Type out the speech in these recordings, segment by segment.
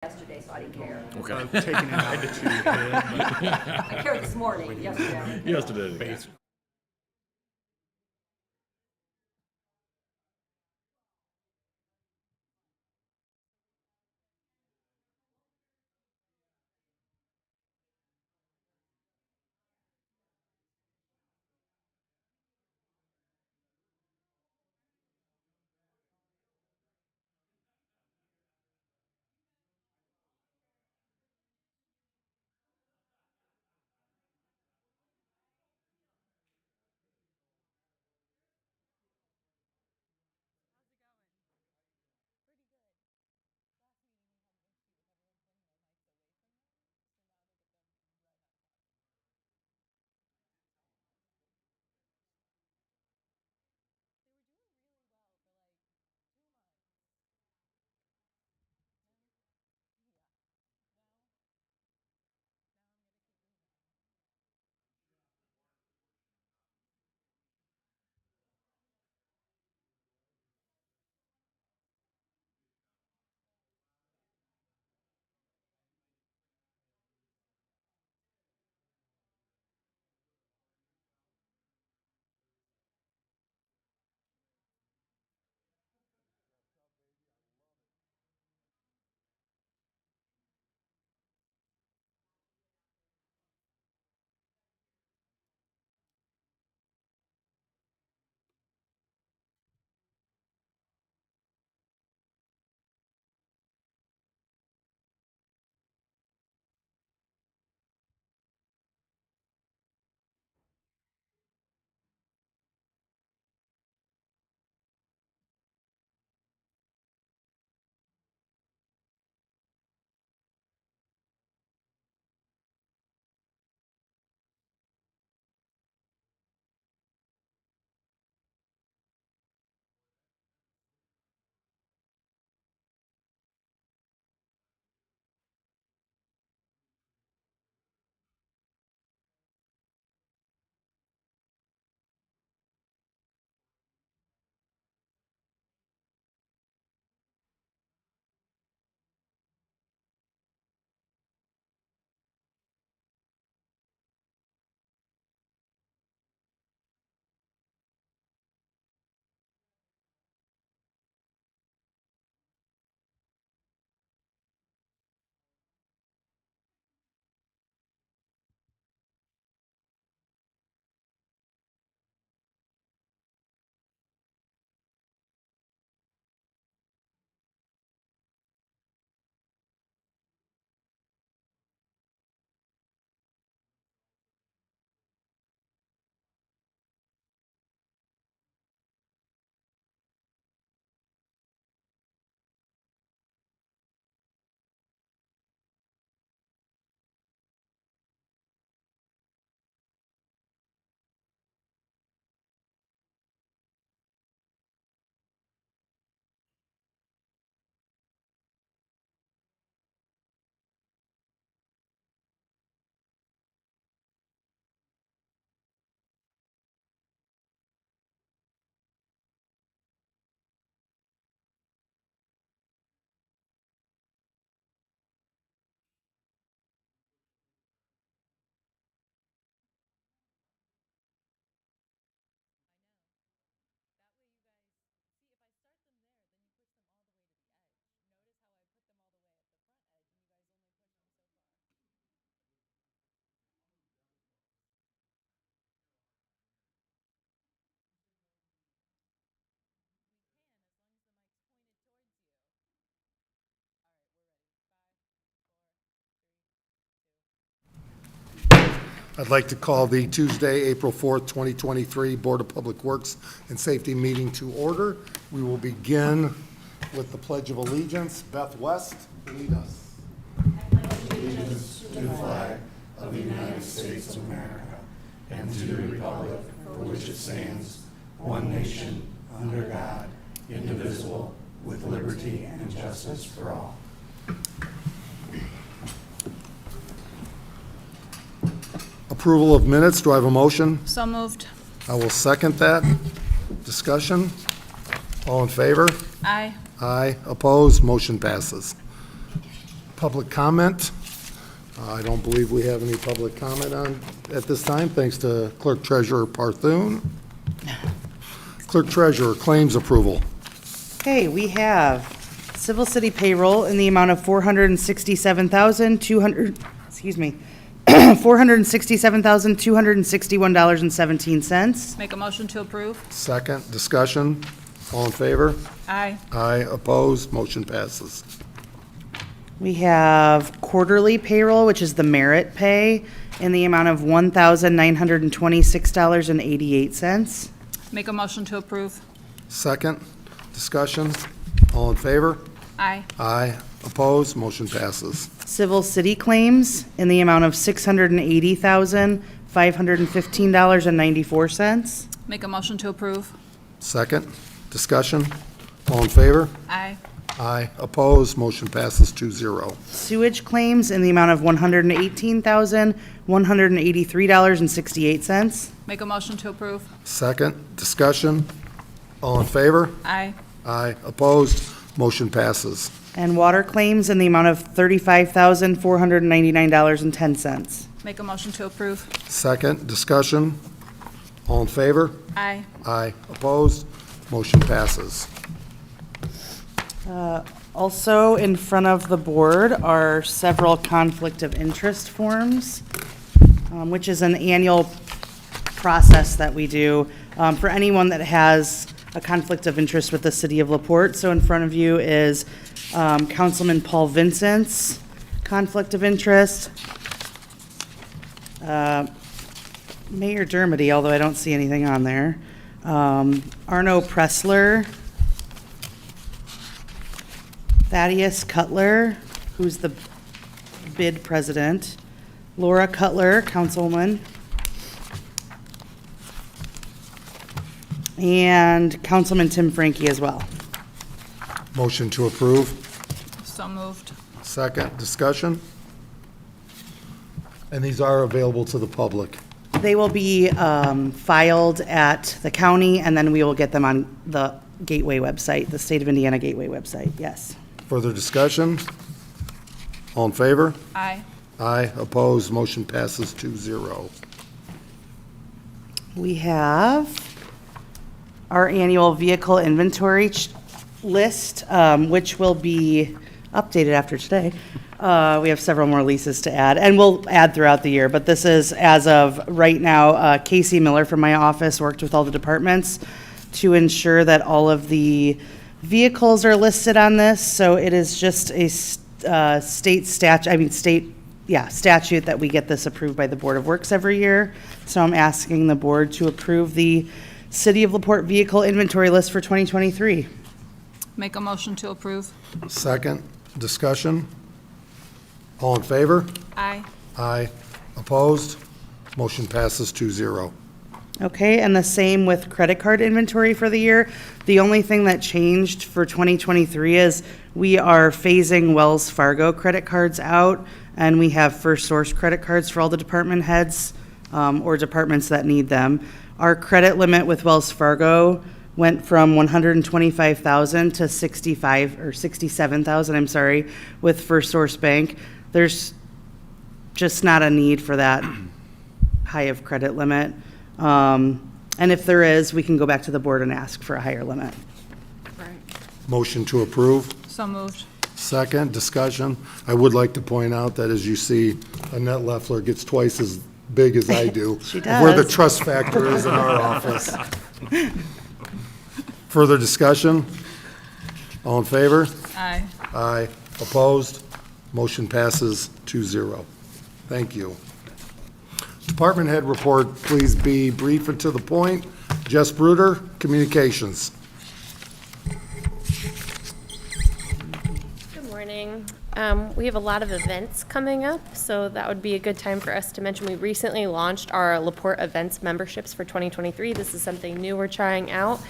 yesterday, so I didn't care. Okay. Taking an attitude hit, I cared this morning, yesterday. I didn't care. Yesterday. I'd like to call the Tuesday, April 4th, 2023 Board of Public Works and Safety meeting to order. We will begin with the Pledge of Allegiance. Beth West, lead us. Allegiance to the flag of the United States of America and to the republic for which it stands, one nation, under God, indivisible, with liberty and justice for all. Approval of minutes. Do I have a motion? So moved. I will second that. Discussion? All in favor? Aye. Aye. Opposed? Motion passes. Public comment. I don't believe we have any public comment at this time, thanks to Clerk Treasurer Parthun. Clerk Treasurer, claims approval. Okay, we have civil city payroll in the amount of $467,261.17. Make a motion to approve. Second, discussion. All in favor? Aye. Aye, opposed, motion passes. We have quarterly payroll, which is the merit pay, in the amount of $1,926.88. Make a motion to approve. Second, discussion. All in favor? Aye. Aye, opposed, motion passes. Civil city claims in the amount of $680,515.94. Make a motion to approve. Second, discussion. All in favor? Aye. Aye, opposed, motion passes 2-0. Sewage claims in the amount of $118,183.68. Make a motion to approve. Second, discussion. All in favor? Aye. Aye, opposed, motion passes. And water claims in the amount of $35,499.10. Make a motion to approve. Second, discussion. All in favor? Aye. Aye, opposed, motion passes. Also, in front of the board are several conflict of interest forms, which is an annual process that we do for anyone that has a conflict of interest with the city of LaPorte. So in front of you is Councilman Paul Vincent's conflict of interest, Mayor Dermody, although I don't see anything on there, Arno Pressler, Thaddeus Cutler, who's the bid president, Laura Cutler, councilwoman, and Councilman Tim Frankie as well. Motion to approve. So moved. Second, discussion. And these are available to the public. They will be filed at the county, and then we will get them on the Gateway website, the State of Indiana Gateway website, yes. Further discussion? All in favor? Aye. Aye, opposed, motion passes 2-0. We have our annual vehicle inventory list, which will be updated after today. We have several more leases to add, and we'll add throughout the year, but this is, as of right now, Casey Miller from my office worked with all the departments to ensure that all of the vehicles are listed on this, so it is just a statute that we get this approved by the Board of Works every year. So I'm asking the board to approve the City of LaPorte vehicle inventory list for 2023. Make a motion to approve. Second, discussion. All in favor? Aye. Aye, opposed, motion passes 2-0. Okay, and the same with credit card inventory for the year. The only thing that changed for 2023 is we are phasing Wells Fargo credit cards out, and we have First Source credit cards for all the department heads or departments that need them. Our credit limit with Wells Fargo went from $125,000 to $67,000, I'm sorry, with First Source Bank. There's just not a need for that high of credit limit. And if there is, we can go back to the board and ask for a higher limit. Right. Motion to approve. So moved. Second, discussion. I would like to point out that, as you see, Annette Leffler gets twice as big as I do. She Where the does. trust factor is in our office. Further discussion? All in favor? Aye. Aye. Opposed? Motion passes 2-0. Thank you. Department head report, please be brief and to the point. Jess Bruder, Communications. Good morning. We have a lot of events coming up, so that would be a good time for us to mention. We recently launched our LaPorte Events memberships for 2023. This is something new we're trying out.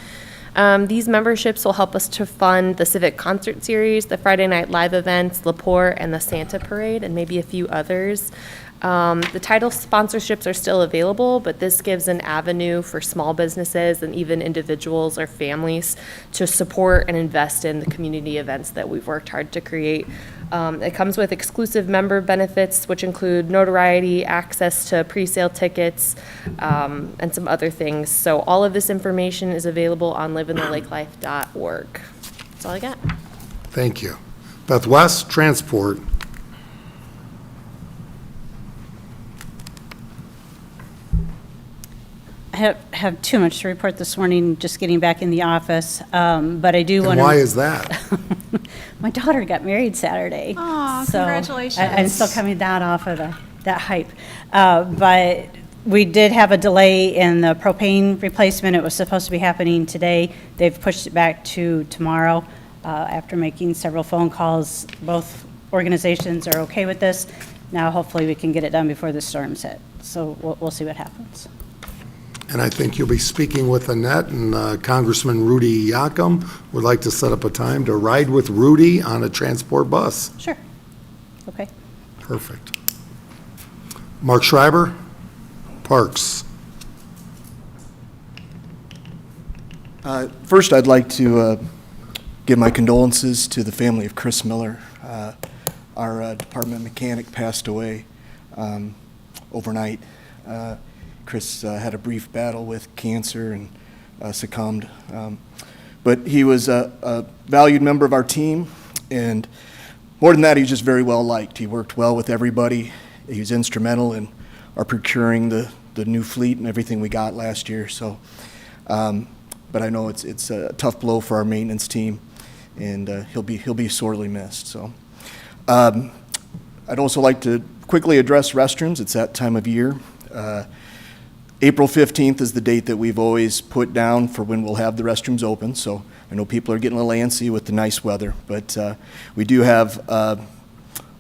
These memberships will help us to fund the Civic Concert Series, the Friday Night Live events, LaPorte, and the Santa Parade, and maybe a few others. The title sponsorships are still available, but this gives an avenue for small businesses and even individuals or families to support and invest in the community events that we've worked hard to create. It comes with exclusive member benefits, which include notoriety, access to pre-sale tickets, and some other things. So all of this information is available on liveinthelakeLife.org. That's all I got. Thank you. Beth West, Transport. I have too much to report this morning, just getting back in the office, but I do And want to. why is that? My daughter got married Saturday. Aw, so congratulations. I'm still coming down off of that hype. But we did have a delay in the propane replacement. It was supposed to be happening today. They've pushed it back to tomorrow after making several phone calls. Both organizations are okay with this. Now, hopefully, we can get it done before the storms hit. So we'll see what happens. And I think you'll be speaking with Annette, and Congressman Rudy Yakum would like to set up a time to ride with Rudy on a transport bus. Sure. Okay. Perfect. Mark Schreiber, Parks. First, I'd like to give my condolences to the family of Chris Miller. Our department mechanic passed away overnight. Chris had a brief battle with cancer and succumbed. But he was a valued member of our team, and more than that, he was just very well liked. He worked well with everybody. He was instrumental in our procuring the new fleet and everything we got last year. So, but I know it's a tough blow for our maintenance team, and he'll be sorely missed. So, I'd also like to quickly address restrooms. It's that time of year. April 15th is the date that we've always put down for when we'll have the restrooms open. So I know people are getting a little antsy with the nice weather, but we do have a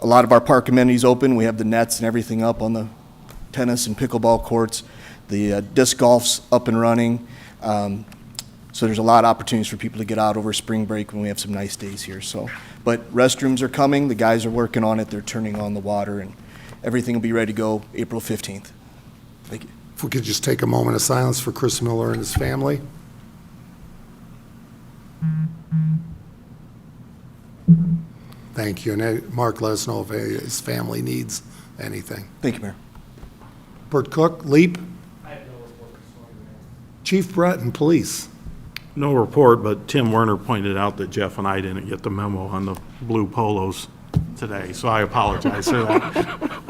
lot of our park amenities open. We have the nets and everything up on the tennis and pickleball courts. The disc golf's up and running. So there's a lot of opportunities for people to get out over spring break when we have some nice days here. So, but restrooms are coming. The guys are working on it. They're turning on the water, and everything will be ready to go April 15th. Thank you. If we could just take a moment of silence for Chris Miller and his family. Thank you. And Mark, let us know if his family needs anything. Thank you, Mayor. Bert Cook, Leap. Chief Breton, Police. No report, but Tim Werner pointed out that Jeff and I didn't get the memo on the blue polos today, so I apologize for that.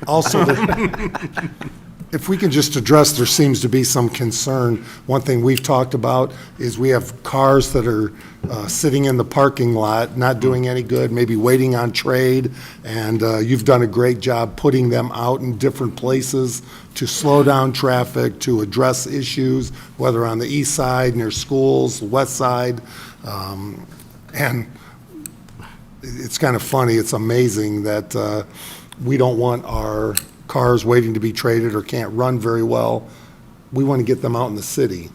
Also, if we can just address, there seems to be some concern. One thing we've talked about is we have cars that are sitting in the parking lot, not doing any good, maybe waiting on trade, and you've done a great job putting them out in different places to slow down traffic, to address issues, whether on the east side, near schools, the west side. And it's kind of funny, it's amazing that we don't want our cars waiting to be traded or can't run very well. We want to get them out in the city.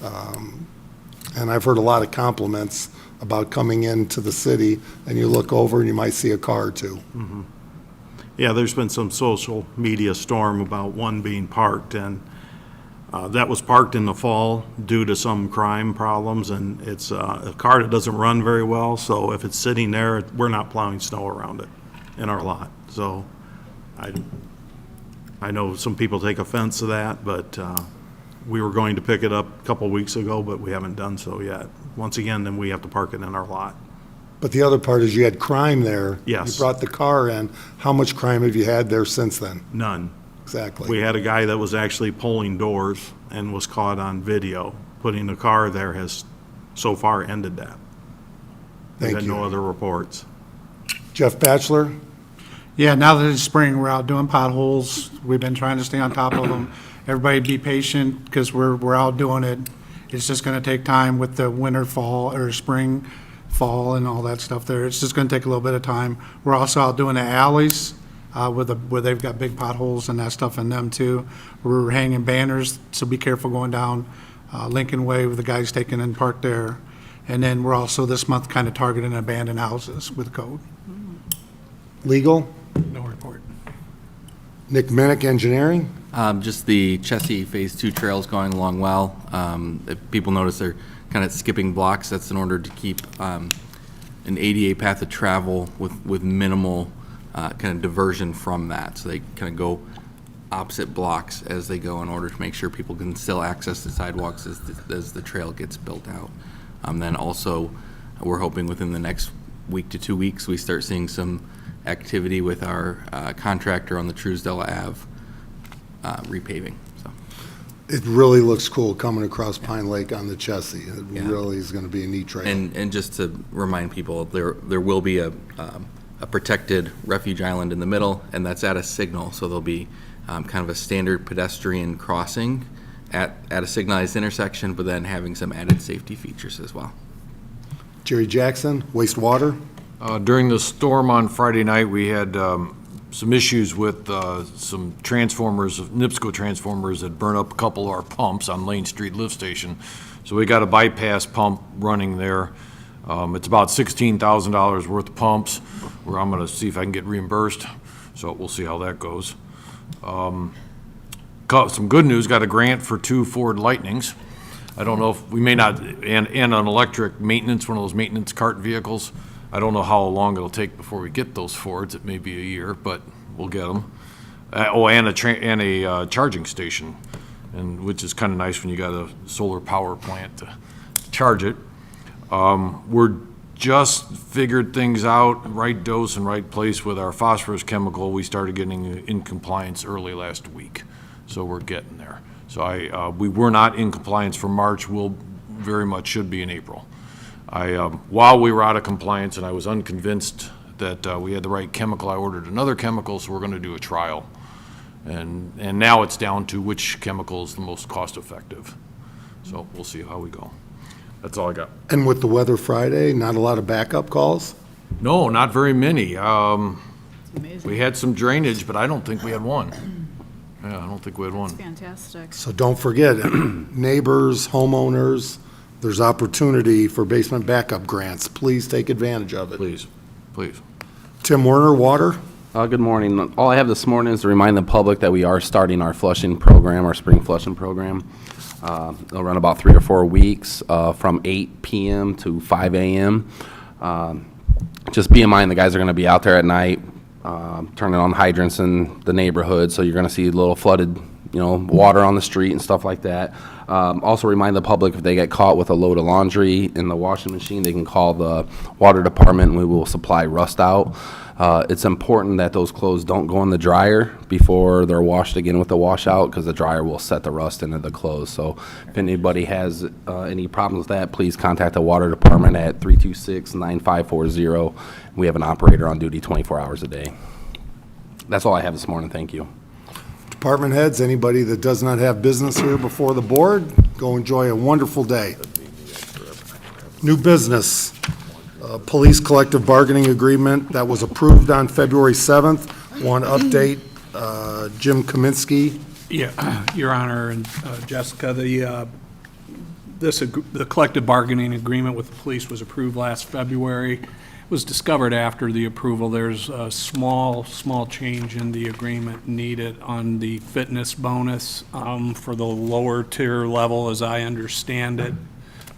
And I've heard a lot of compliments about coming into the city, and you look over and you might see a car or two. Mm-hmm. Yeah, there's been some social media storm about one being parked, and that was parked in the fall due to some crime problems, and it's a car that doesn't run very well, so if it's sitting there, we're not plowing snow around it in our lot. So I know some people take offense to that, but we were going to pick it up a couple weeks ago, but we haven't done so yet. Once again, then we have to park it in our lot. But the other part is you had crime there. Yes. You brought the car in. How much crime have you had there since then? None. Exactly. We had a guy that was actually pulling doors and was caught on video. Putting the car there has so far ended that. We've Thank had you. no other reports. Jeff Batchelor? Yeah, now that it's spring, we're out doing potholes. We've been trying to stay on top of them. Everybody be patient because we're out doing it. It's just going to take time with the winter, fall, or spring, fall, and all that stuff there. It's just going to take a little bit of time. We're also out doing the alleys where they've got big potholes and that stuff in them too. We're hanging banners, so be careful going down Lincoln Way with the guys taking in park there. And then we're also this month kind of targeting abandoned houses with code. Legal? No report. Nick Minnick, Engineering? Just the Chessie Phase 2 trails going along well. If people notice they're kind of skipping blocks. That's in order to keep an ADA path of travel with minimal kind of diversion from that. So they kind of go opposite blocks as they go in order to make sure people can still access the sidewalks as the trail gets built out. Then also, we're hoping within the next week to 2 weeks, we start seeing some activity with our contractor on the Truesdale Ave repaving. So It really looks cool coming across Pine Lake on the Chessie. It Yeah. really is going to be a neat trail. And just to remind people, there will be a protected refuge island in the middle, and that's at a signal, so there'll be kind of a standard pedestrian crossing at a signalized intersection, but then having some added safety features as well. Jerry Jackson, wastewater. During the storm on Friday night, we had some issues with some transformers, NIPSCO transformers that burned up a couple of our pumps on Lane Street Lift Station. So we got a bypass pump running there. It's about $16,000 worth of pumps, where I'm gonna see if I can get reimbursed, so we'll see how that goes. Some good news, got a grant for 2 Ford Lightnings. I don't know if, we may not, and an electric maintenance, one of those maintenance cart vehicles. I don't know how long it'll take before we get those Fords. It may be a year, but we'll get them. And a charging station, which is kind of nice when you got a solar power plant to charge it. We're just figured things out, right dose and right place with our phosphorus chemical. We started getting in compliance early last week, so we're getting there. So we were not in compliance for March. We'll very much should be in April. While we were out of compliance and I was unconvinced that we had the right chemical, I ordered another chemical, so we're going to do a trial. And now it's down to which chemical is the most cost effective. So we'll see how we go. That's all I got. And with the weather Friday, not a lot of backup calls? No, not very many. We had some drainage, but I don't think we had one. Yeah, I don't think we had one. Fantastic. So don't forget, neighbors, homeowners, there's opportunity for basement backup grants. Please take advantage of it. Please, please. Tim Werner, water. Good morning. All I have this morning is to remind the public that we are starting our flushing program, our spring flushing program. It'll run about 3 or 4 weeks from 8 p.m. to 5 a.m. Just be in mind, the guys are going to be out there at night turning on hydrants in the neighborhood, so you're going to see a little flooded, water on the street and stuff like that. Also remind the public, if they get caught with a load of laundry in the washing machine, they can call the water department and we will supply rust out. It's important that those clothes don't go in the dryer before they're washed again with the washout, because the dryer will set the rust into the clothes. So if anybody has any problems with that, please contact the water department at 326-9540. We have an operator on duty 24 hours a day. That's all I have this morning. Thank you. Department heads, anybody that does not have business here before the board, go enjoy a wonderful day. New business. Police collective bargaining agreement that was approved on February 7th. Want to update Jim Kaminsky? Yeah, Your Honor and Jessica, the collective bargaining agreement with the police was approved last February. It was discovered after the approval. There's a small change in the agreement needed on the fitness bonus for the lower tier level, as I understand it.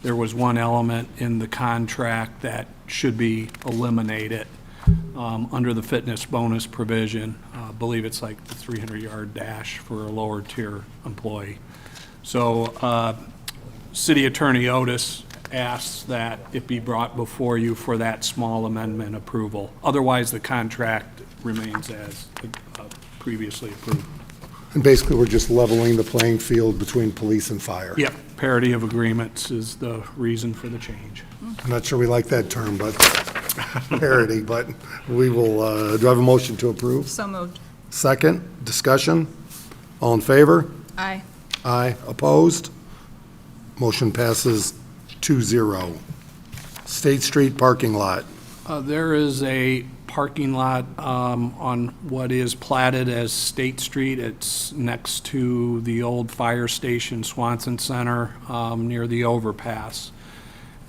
There was one element in the contract that should be eliminated under the fitness bonus provision. I believe it's like the 300-yard dash for a lower tier employee. So City Attorney Otis asks that it be brought before you for that small amendment approval. Otherwise, the contract remains as previously approved. And basically, we're just leveling the playing field between police and fire. Yep, parity of agreements is the reason for the change. I'm not sure we like that term, but parity, but we will, do I have a motion to approve? So moved. Second, discussion? All in favor? Aye. Aye. Opposed? Motion passes 2-0. State Street parking lot. There is a parking lot on what is platted as State Street. It's next to the old fire station, Swanson Center, near the overpass.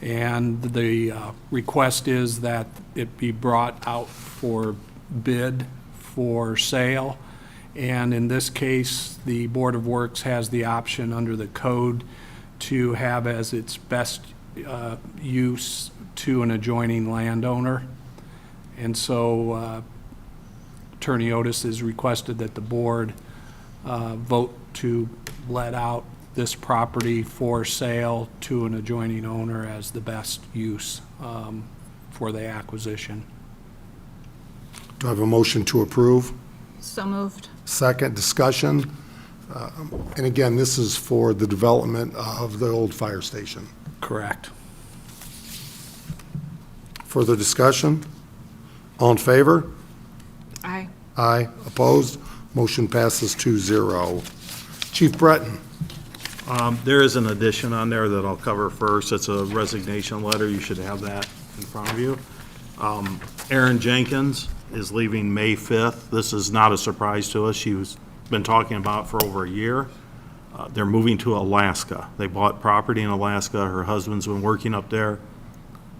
And the request is that it be brought out for bid for sale. And in this case, the Board of Works has the option under the code to have as its best use to an adjoining landowner. And so Attorney Otis has requested that the board vote to let out this property for sale to an adjoining owner as the best use for the acquisition. Do I have a motion to approve? So moved. Second, discussion. And again, this is for the development of the old fire station. Correct. Further discussion? All in favor? Aye. Aye. Opposed? Motion passes 2-0. Chief Breton. There is an addition on there that I'll cover first. It's a resignation letter. You should have that in front of you. Erin Jenkins is leaving May 5th. This is not a surprise to us. She's been talking about it for over a year. They're moving to Alaska. They bought property in Alaska. Her husband's been working up there.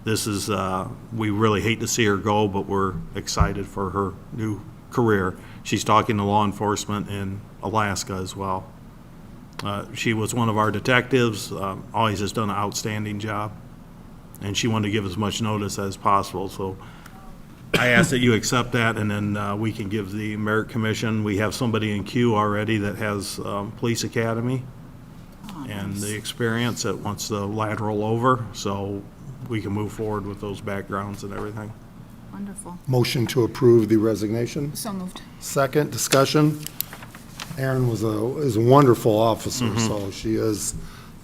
This is, we really hate to see her go, but we're excited for her new career. She's talking to law enforcement in Alaska as well. She was one of our detectives, always has done an outstanding job, and she wanted to give as much notice as possible. So I ask that you accept that, and then we can give the Merit Commission. We have somebody in queue already that has police academy and the experience that wants to lateral over, so we can move forward with those backgrounds and everything. Wonderful. Motion to approve the resignation. So moved. Second, discussion. Erin is a wonderful officer, so she is,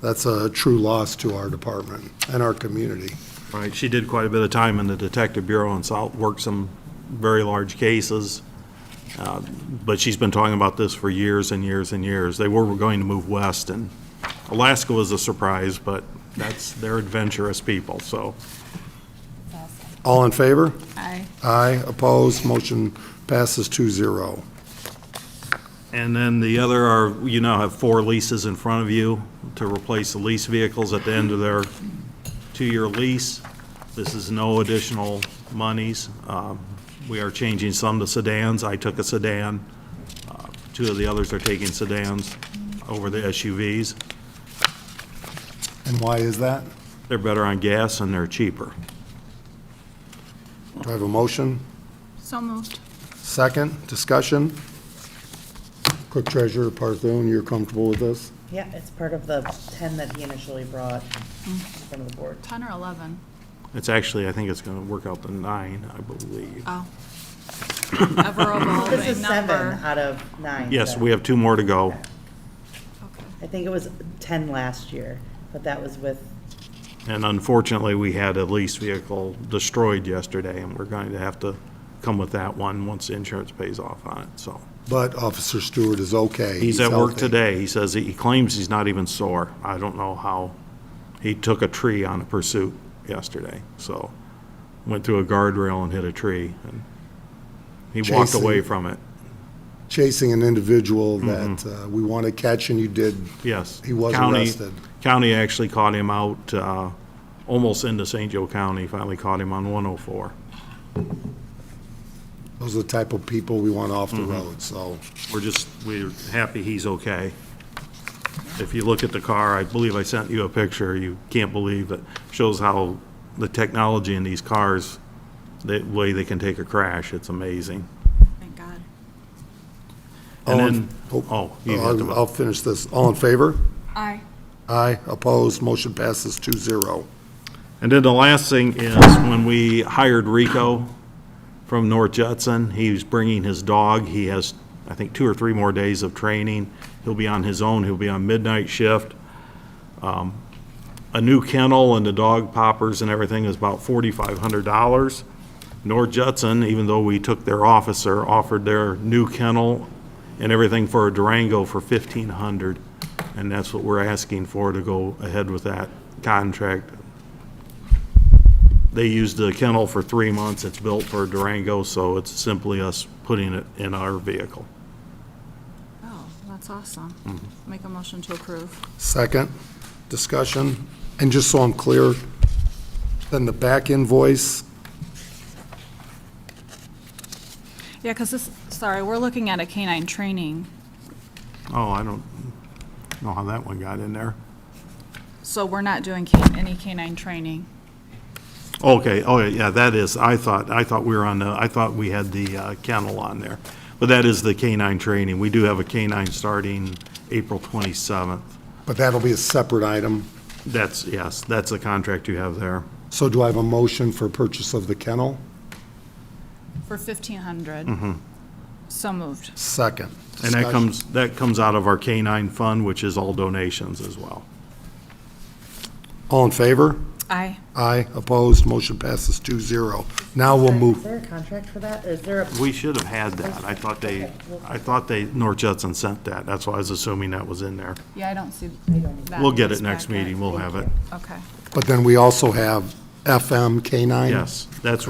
that's a true loss to our department and our community. Right, she did quite a bit of time in the Detective Bureau and worked some very large cases, but she's been talking about this for years and years and years. They were going to move west, and Alaska was a surprise, but they're adventurous people, so. All in favor? Aye. Aye. Opposed? Motion passes 2-0. And then the other are, you now have 4 leases in front of you to replace the lease vehicles at the end of their 2-year lease. This is no additional monies. We are changing some to sedans. I took a sedan. 2 of the others are taking sedans over the SUVs. And why is that? They're better on gas and they're cheaper. Do I have a motion? So moved. Second, discussion. Clerk Treasurer Parthone, you're comfortable with this? Yeah, it's part of the 10 that he initially brought in front of the board. 10 or 11? It's actually, I think it's going to work out to 9, I believe. Oh. Ever This is evolving 7 number. out of 9. Yes, so- we have 2 more to go. Okay. I think it was 10 last year, but that was with, And unfortunately, we had a lease vehicle destroyed yesterday, and we're going to have to come with that one once the insurance pays off on it, so. But Officer Stewart is okay. He's at work healthy. today. He says, he claims he's not even sore. I don't know how. He took a tree on a pursuit yesterday, so went through a guardrail and hit a tree, and he walked Chasing. away from it. Chasing an individual that we want to catch, and you did. Yes. He was County- arrested. County actually caught him out, almost into St. Joe County, finally caught him on 104. Those are the type of people we want off the road, so. We're happy he's okay. If you look at the car, I believe I sent you a picture, you can't believe it. Shows how the technology in these cars, the way they can take a crash, it's amazing. Thank God. And All in- then, you have to- I'll finish this. All in favor? Aye. Aye. Opposed? Motion passes 2-0. And then the last thing is, when we hired Rico from North Judson, he's bringing his dog. He has, I think, 2 or 3 more days of training. He'll be on his own. He'll be on midnight shift. A new kennel and the dog poppers and everything is about $4,500. North Judson, even though we took their officer, offered their new kennel and everything for a Durango for $1,500. And that's what we're asking for, to go ahead with that contract. They used the kennel for 3 months. It's built for a Durango, so it's simply us putting it in our vehicle. Oh, that's awesome. Make a motion to approve. Second, discussion. And just so I'm clear, then the back invoice, Yeah, because this, sorry, we're looking at a canine training. Oh, I don't know how that one got in there. So we're not doing any canine training. Okay, oh, yeah, that is, I thought we were on the, I thought we had the kennel on there. But that is the canine training. We do have a canine starting April 27th. But that'll be a separate item. That's, yes, that's the contract you have there. So do I have a motion for purchase of the kennel? For 1,500. So moved. Second. And that comes out of our canine fund, which is all donations as well. All in favor? Aye. Aye, opposed, motion passes 2-0. Now we'll Is move, there a contract for that? Is there a? We should have had that. I thought North Judson sent that. That's why I was assuming that was in there. Yeah, I don't see that. We'll get in this it next packet. meeting. We'll have it. Okay. but then we also have FM K-9? Yes, that's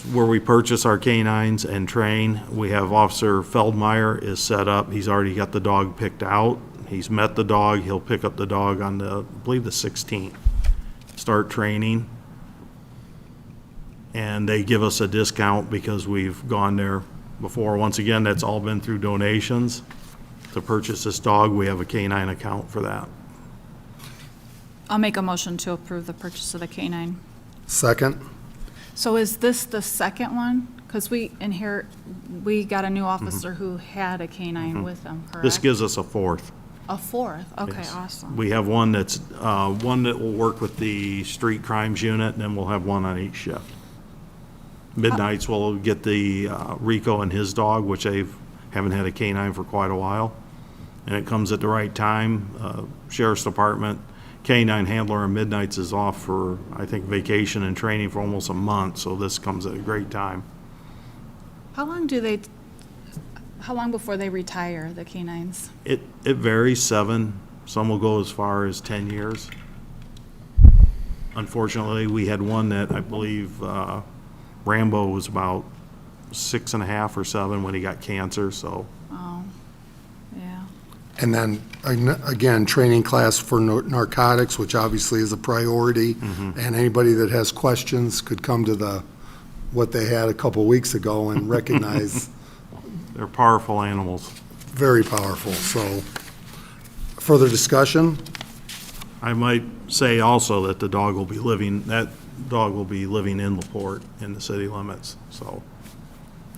where we purchase our canines and train. We have Officer Feldmeyer is set up. He's already got the dog picked out. He's met the dog. He'll pick up the dog on I believe the 16th. Start training. And they give us a discount because we've gone there before. Once again, that's all been through donations. To purchase this dog, we have a canine account for that. I'll make a motion to approve the purchase of the canine. Second? So is this the second one? Because we got a new officer who had a canine with him, correct? This gives us a fourth. A fourth? Okay, Yes. awesome. We have one that's, one that will work with the street crimes unit, and then we'll have one on each shift. Midnights, we'll get the Rico and his dog, which haven't had a canine for quite a while. And it comes at the right time. Sheriff's Department, canine handler on Midnights is off for, I think, vacation and training for almost a month, so this comes at a great time. How long before they retire, the canines? It varies, 7. Some will go as far as 10 years. Unfortunately, we had one that I believe Rambo was about 6.5 or 7 when he got cancer, so. Oh, yeah. And then, again, training class for narcotics, which obviously is a priority. And anybody that has questions could come to what they had a couple weeks ago and recognize. They're powerful animals. Very powerful, so. Further discussion? I might say also that that dog will be living in LaPorte in the city limits, so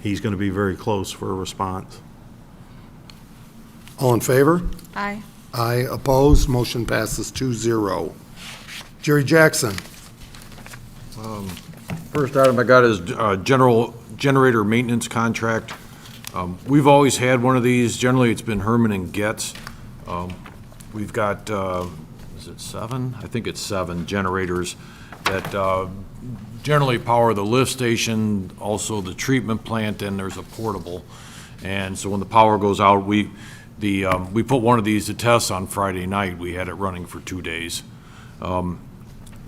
he's going to be very close for a response. All in favor? Aye. Aye, opposed, motion passes 2-0. Jerry Jackson? First item I got is general generator maintenance contract. We've always had one of these. Generally, it's been Herman and Getz. We've got, is it 7? I think it's 7 generators that generally power the lift station, also the treatment plant, and there's a portable. And so when the power goes out, we put one of these to test on Friday night. We had it running for 2 days.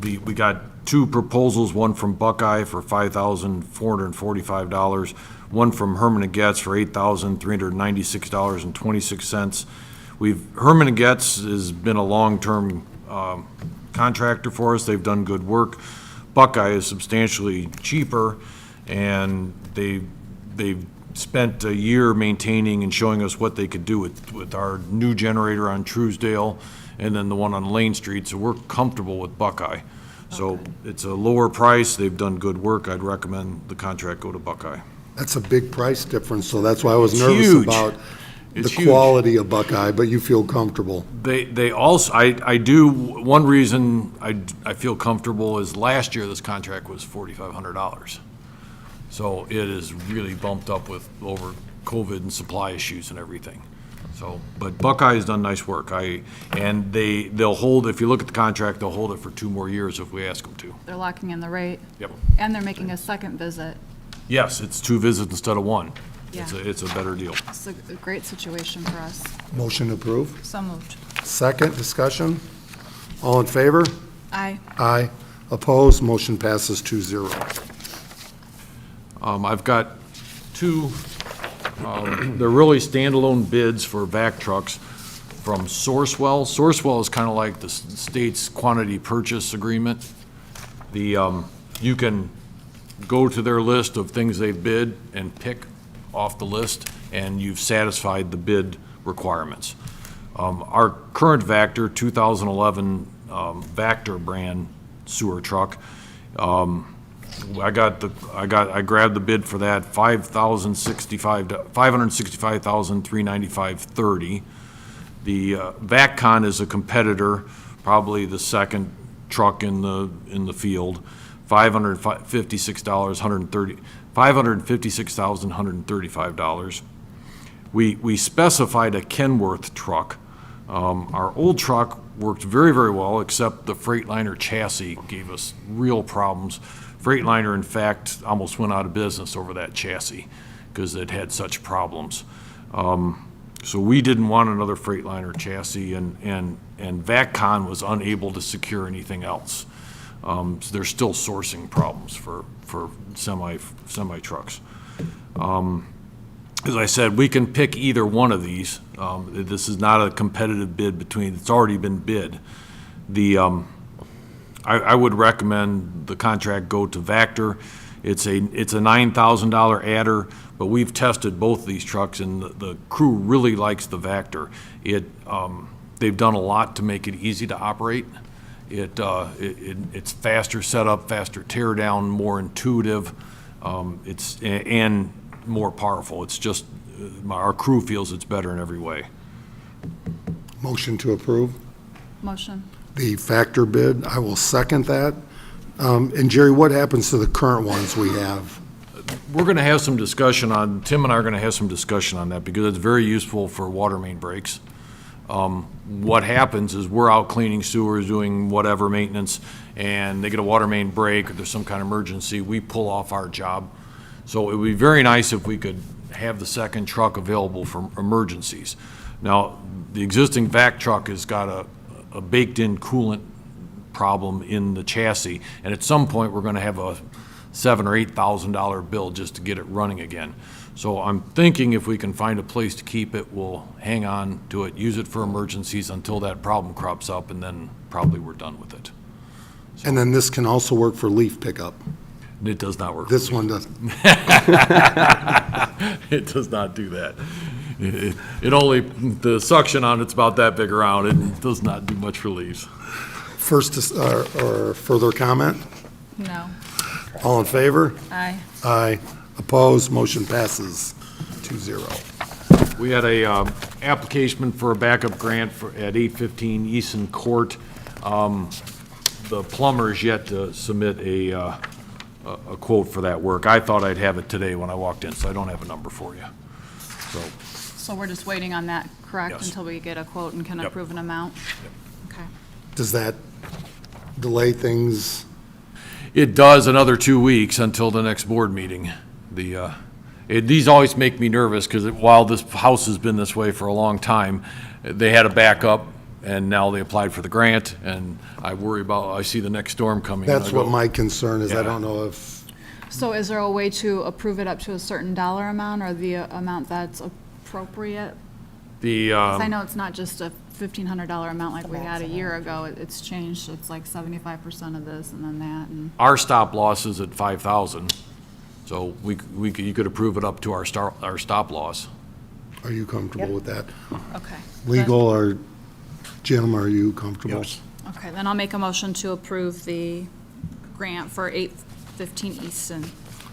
We got 2 proposals, one from Buckeye for $5,445, one from Herman and Getz for $8,396.26. Herman and Getz has been a long-term contractor for us. They've done good work. Buckeye is substantially cheaper, and they've spent a year maintaining and showing us what they could do with our new generator on Truesdale and then the one on Lane Street, so we're comfortable with Buckeye. So it's a lower price, they've done good work, I'd recommend the contract go to Buckeye. That's a big price difference, so that's why I was nervous huge. about It's the huge. quality of Buckeye, but you feel comfortable. They also, I do, one reason I feel comfortable is last year this contract was $4,500. So it is really bumped up with over COVID and supply issues and everything. So, but Buckeye's done nice work. And they'll hold, if you look at the contract, they'll hold it for 2 more years if we ask them to. They're locking in the rate. Yep. And they're making a second visit. Yes, it's 2 visits instead of 1. Yeah. It's a better deal. It's a great situation for us. Motion approved. So moved. Second, discussion. All in favor? Aye. Aye. Opposed, motion passes 2-0. I've got 2, they're really standalone bids for vac trucks from Sourcewell. Sourcewell is kind of like the state's quantity purchase agreement. You can go to their list of things they've bid and pick off the list, and you've satisfied the bid requirements. Our current Vector 2011 Vector brand sewer truck. I grabbed the bid for that, $565,395.30. The VacCon is a competitor, probably the second truck in the field, $556,135. We specified a Kenworth truck. Our old truck worked very, very well, except the Freightliner chassis gave us real problems. Freightliner, in fact, almost went out of business over that chassis because it had such problems. So we didn't want another Freightliner chassis, and VacCon was unable to secure anything else. So they're still sourcing problems for semi trucks. As I said, we can pick either one of these. This is not a competitive bid it's already been bid. I would recommend the contract go to Vector. It's a $9,000 adder, but we've tested both of these trucks, and the crew really likes the Vector. They've done a lot to make it easy to operate. It's faster setup, faster tear down, more intuitive, and more powerful. It's just, our crew feels it's better in every way. Motion to approve Motion. the Factor bid. I will second that. And Jerry, what happens to the current ones we have? We're going to have some discussion Tim and I are going to have some discussion on that because it's very useful for water main breaks. What happens is we're out cleaning sewers, doing whatever maintenance, and they get a water main break or there's some kind of emergency, we pull off our job. So it would be very nice if we could have the second truck available for emergencies. Now, the existing vac truck has got a baked-in coolant problem in the chassis, and at some point, we're gonna have a $7,000 or $8,000 bill just to get it running again. So I'm thinking if we can find a place to keep it, we'll hang on to it, use it for emergencies until that problem crops up, and then probably we're done with it. And then this can also work for leaf pickup. It does not work. This one doesn't. It does not do that. It only, the suction on it's about that big around. It does not do much for leaves. First, or further comment? No. All in favor? Aye. Aye. Opposed? Motion passes 2-0. We had a application for a backup grant at 815 Easton Court. The plumber is yet to submit a quote for that work. I thought I'd have it today when I walked in, so I don't have a number for you. So we're just waiting on that, correct? Yes. Until we get a quote and can Yep. approve an amount? Okay. Does that delay things? It does another 2 weeks until the next board meeting. These always make me nervous because while this house has been this way for a long time, they had a backup and now they applied for the grant, and I worry about, I see the next storm coming. and I That's go, what my concern is. I Yeah. don't know if, So is there a way to approve it up to a certain dollar amount or the amount that's appropriate? The, 'Cause I know it's not just a $1,500 amount like we had a year ago. It's changed. It's like 75% of this and then that and. our stop loss is at 5,000, so you could approve it up to our stop loss. are you comfortable with that? Okay. Legal or Jim, are you comfortable? Yes. Okay, then I'll make a motion to approve the grant for 815 Easton.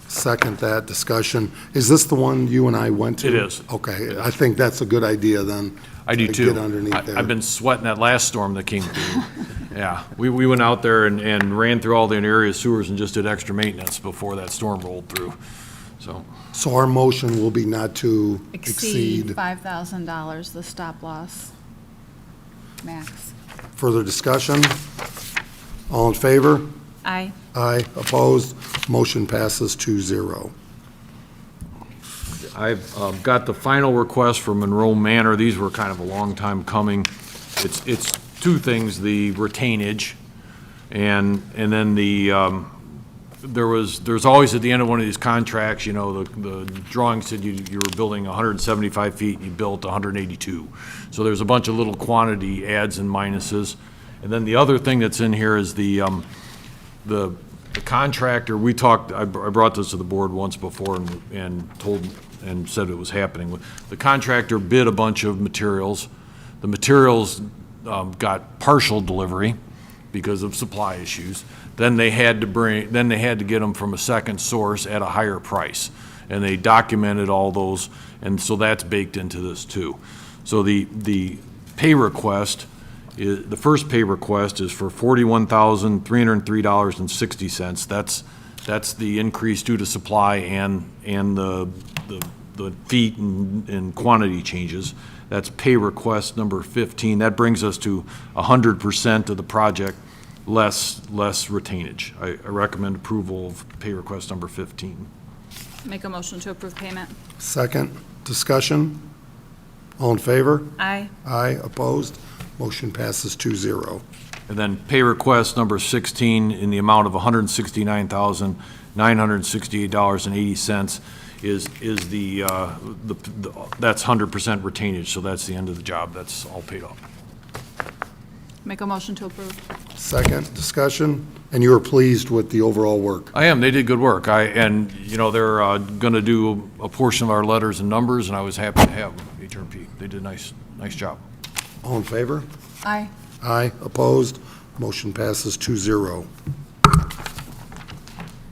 Second that discussion. Is this the one you and I went to? It is. Okay, I think that's a good idea then. I do to too. Get underneath there. I've been sweating that last storm that came through. Yeah, we went out there and ran through all the area sewers and just did extra maintenance before that storm rolled through, so. So our motion will be not to Exceed exceed. $5,000, the stop loss max. Further discussion? All in favor? Aye. Aye. Opposed? Motion passes 2-0. I've got the final request for Monroe Manor. These were kind of a long time coming. It's two things, the retainage, and then there's always at the end of one of these contracts, you know, the drawing said you were building 175 feet, and you built 182. So there's a bunch of little quantity adds and minuses. And then the other thing that's in here is the contractor, I brought this to the board once before and said it was happening. The contractor bid a bunch of materials. The materials got partial delivery, because of supply issues. Then they had to get them from a second source at a higher price. And they documented all those, and so that's baked into this too. So the pay request, the first pay request is for $41,303.60. That's the increase due to supply and the feet and quantity changes. That's pay request number 15. That brings us to 100% of the project, less retainage. I recommend approval of pay request number 15. Make a motion to approve payment. Second, discussion? All in favor? Aye. Aye, opposed? Motion passes 2-0. And then pay request number 16 in the amount of $169,968.80 is that's 100% retainage, so that's the end of the job. That's all paid off. Make a motion to approve. Second, discussion? And you were pleased with the overall work? I am. They did good work. And they're going to do a portion of our letters and numbers, and I was happy to have HRP. They did a nice job. All in favor? Aye. Aye, opposed? Motion passes 2-0.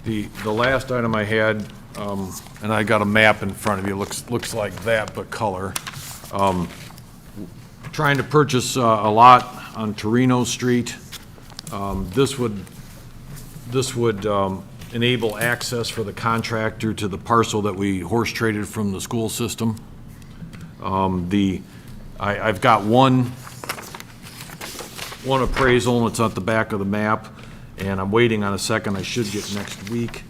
The last item I had, and I got a map in front of you, looks like that, but color. Trying to purchase a lot on Torino Street. This would enable access for the contractor to the parcel that we horse traded from the school system. I've got one appraisal, and it's at the back of the map, and I'm waiting on a second I should get next week.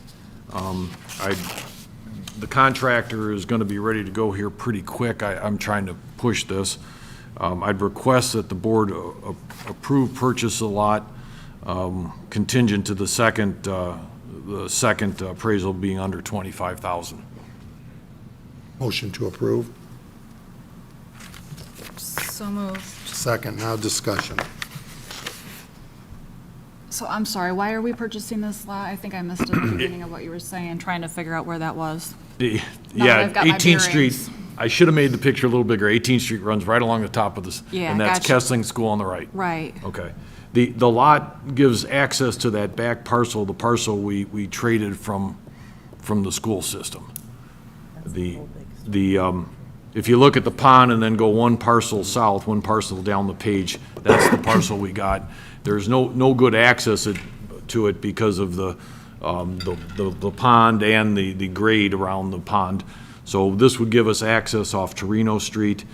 The contractor is going to be ready to go here pretty quick. I'm trying to push this. I'd request that the board approve purchase a lot contingent to the second appraisal being under $25,000. Motion to approve. So moved. Second, now discussion. So I'm sorry, why are we purchasing this lot? I think I missed it at the beginning of what you were saying, trying to figure out where that was. Now that I've got my 18th Street. bearings. I should have made the picture a little bigger. 18th Street runs right along the top of this. Yeah, And that's gotcha. Kessling School on the right. Right. Okay. The lot gives access to that back parcel, the parcel we traded from the school system. If you look at the pond and then go one parcel south, one parcel down the page, that's the parcel we got. There's no good access to it because of the pond and the grade around the pond. So this would give us access off Torino Street.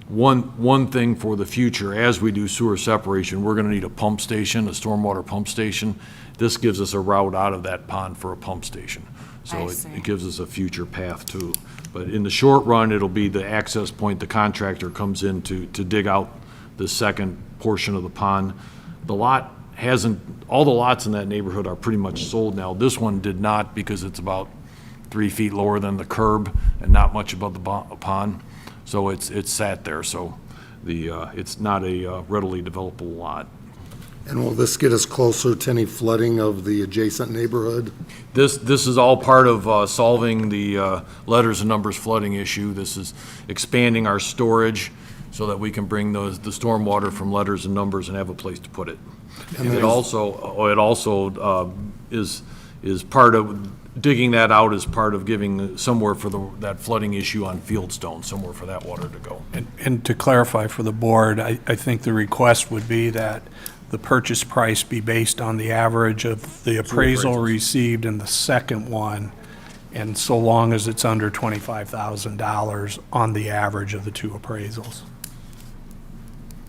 One thing for the future, as we do sewer separation, we're gonna need a pump station, a stormwater pump station. This gives us a route out of that pond for a pump station. So it gives us a future path too. But in the short run, it'll be the access point the contractor comes in to dig out the second portion of the pond. The lot all the lots in that neighborhood are pretty much sold now. This one did not because it's about 3 feet lower than the curb and not much above the pond. So it's sat there, so it's not a readily developable lot. And will this get us closer to any flooding of the adjacent neighborhood? This is all part of solving the letters and numbers flooding issue. This is expanding our storage so that we can bring the stormwater from letters and numbers and have a place to put it. And it also is part of, digging that out is part of giving somewhere for that flooding issue on Fieldstone, somewhere for that water to go. And to clarify for the board, I think the request would be that the purchase price be based on the average of the appraisal received in the second one, and so long as it's under $25,000 on the average of the two appraisals.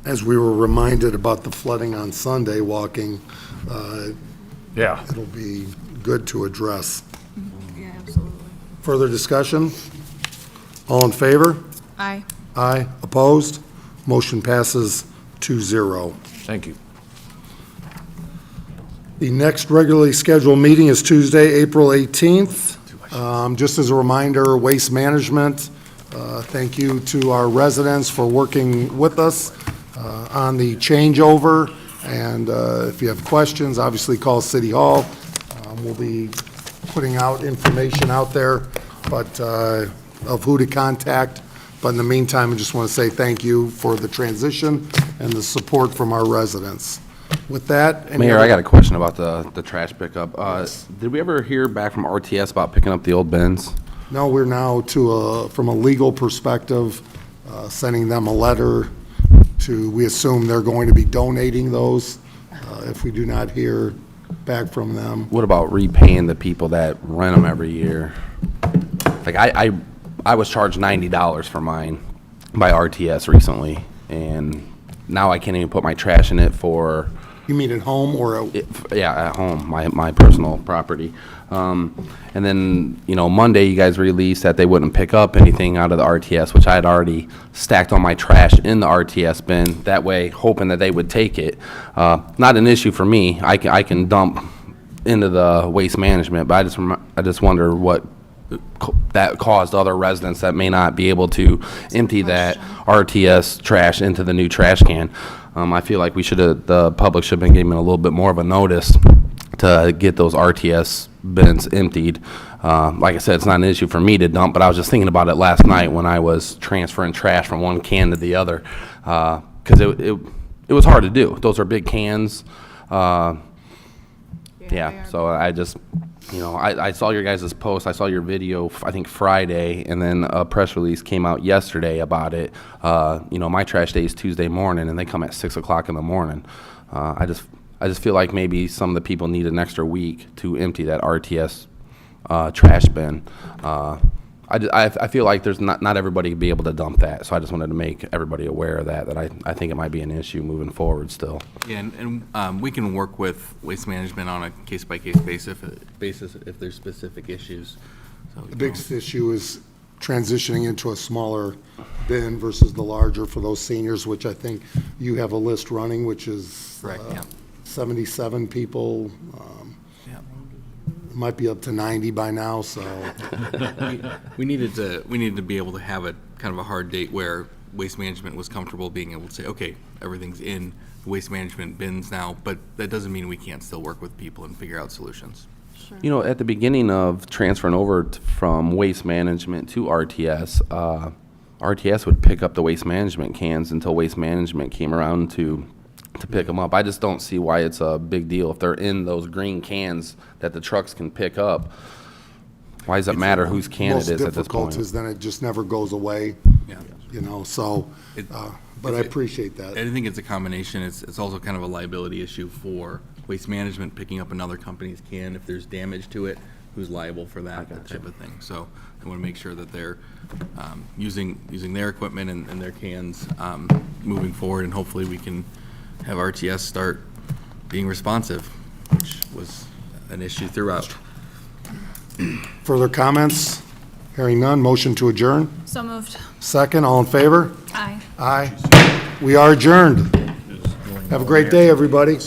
As we were reminded about the flooding on Sunday walking, Yeah. it'll be good to address. Yeah, absolutely. Further discussion? All in favor? Aye. Aye. Opposed? Motion passes 2-0. Thank you. The next regularly scheduled meeting is Tuesday, April 18th. Just as a reminder, Waste Management, thank you to our residents for working with us on the changeover. And if you have questions, obviously call City Hall. We'll be putting out information out there, but of who to contact. But in the meantime, I just want to say thank you for the transition and the support from our residents. With that. any Mayor, other- I got a question about the trash pickup. Did we ever hear back from RTS about picking up the old bins? No, we're now from a legal perspective, sending them a letter we assume they're going to be donating those, if we do not hear back from them. What about repaying the people that rent them every year? Like, I was charged $90 for mine by RTS recently, and now I can't even put my trash in it for... You mean at home or Yeah, at home, my personal property. And then, Monday you guys released that they wouldn't pick up anything out of the RTS, which I had already stacked all my trash in the RTS bin, that way hoping that they would take it. Not an issue for me. I can dump into the waste management, but I just wonder what that caused other residents that may not be able to empty that RTS trash into the new trash can. I feel like the public should have been given a little bit more of a notice to get those RTS bins emptied. Like I said, it's not an issue for me to dump, but I was just thinking about it last night when I was transferring trash from one can to the other, because it was hard to do. Those are big cans. Yeah, so I just, I saw your guys' post, I saw your video, I think Friday, and then a press release came out yesterday about it. My trash day is Tuesday morning, and they come at 6 o'clock in the morning. I just feel like maybe some of the people need an extra week to empty that RTS trash bin. I feel like there's not everybody would be able to dump that, so I just wanted to make everybody aware of that I think it might be an issue moving forward still. Yeah, and we can work with Waste Management on a case-by-case basis if there's specific issues. So, the biggest issue is transitioning into a smaller bin versus the larger for those seniors, which I think you have a list running, which is Correct, yeah. 77 people. It might be up to 90 by now, so. we needed to be able to have a kind of a hard date where Waste Management was comfortable being able to say, okay, everything's in Waste Management bins now, but that doesn't mean we can't still work with people and figure out solutions. At the beginning of transferring over from Waste Management to RTS, RTS would pick up the Waste Management cans until Waste Management came around to pick them up. I just don't see why it's a big deal if they're in those green cans that the trucks can pick up. Why does it matter whose can it is at this Most difficult point? is then it just never goes away, Yeah. So, but I appreciate that. I think it's a combination. It's also kind of a liability issue for Waste Management picking up another company's can. If there's damage to it, who's liable for that type of thing. So I want to make sure that they're using their equipment and their cans moving forward, and hopefully we can have RTS start being responsive, which was an issue throughout. Further comments? Hearing none, motion to adjourn. So moved. Second, all in favor? Aye. Aye. We are adjourned. Have a great day, everybody.